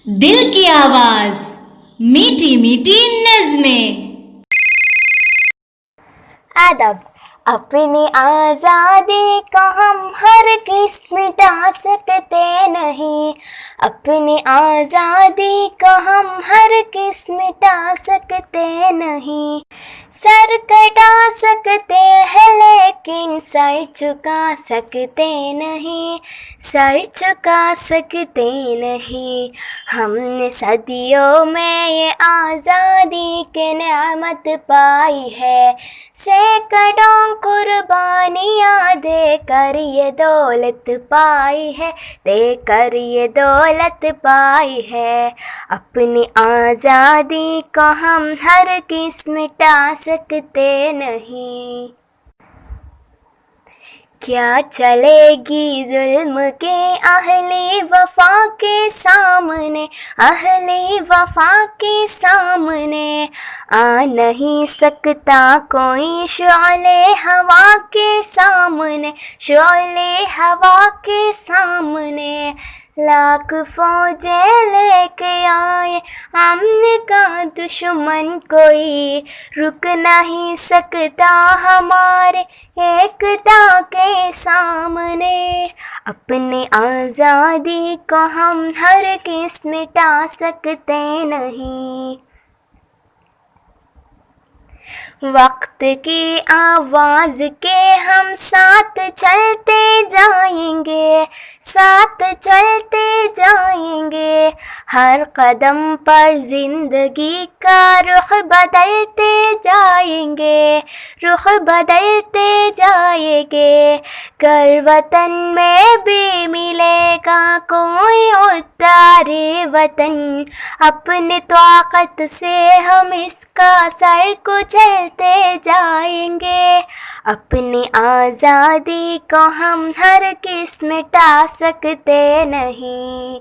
दिल की आवाज, मीठी मीठी नज़्में। अदब। अपनी आज़ादी को हम हरगिज़ मिटा सकते नहीं, अपनी आज़ादी को हम हरगिज़ मिटा सकते नहीं। सर कटा सकते हैं लेकिन सर झुका सकते नहीं, सर झुका सकते नहीं। हमने सदियों में ये आज़ादी की नेमत पाई है, सैकड़ों कुर्बानियाँ दे कर ये दौलत पाई है, दे कर ये दौलत पाई है। अपनी आज़ादी को हम हरगिज़ मिटा सकते नहीं। क्या चलेगी जुल्म के अहले वफा के सामने, अहले वफा के सामने। आ नहीं सकता कोई शोले हवा के सामने, शोले हवा के सामने। लाख फौजें लेके आए हमने का दुश्मन, कोई रुक नहीं सकता हमारे एकता के सामने। अपनी आज़ादी को हम हरगिज़ मिटा सकते नहीं। वक्त की आवाज़ के हम साथ चलते जाएंगे, साथ चलते जाएंगे। हर कदम पर ज़िंदगी का रुख बदलते जाएंगे, रुख बदलते जाएंगे। कर वतन में भी मिलेगा कोई उतारे वतन, अपनी ताकत से हम इसका सर कुचलते जाएंगे। अपनी आज़ादी को हम हरगिज़ मिटा सकते नहीं।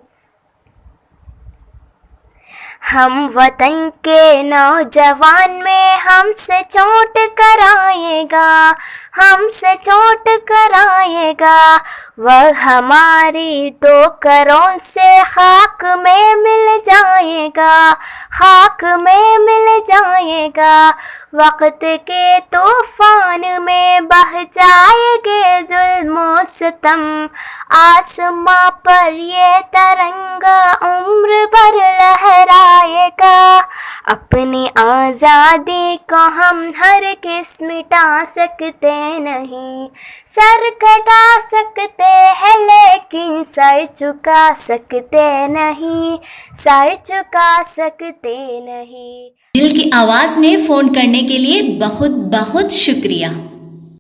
हम वतन के नौजवान में हमसे चोट कराएगा, हमसे चोट कराएगा। वह हमारी ठोकरों से खाक में मिल जाएगा, खाक में मिल जाएगा। वक्त के तूफान में बह जाएंगे जुल्म सितम, आसमां पर ये तिरंगा उम्र भर लहराएगा। अपनी आज़ादी को हम हरगिज़ मिटा सकते नहीं। सर कटा सकते हैं लेकिन सर झुका सकते नहीं, सर झुका सकते नहीं। दिल की आवाज में फोन करने के लिए बहुत बहुत शुक्रिया।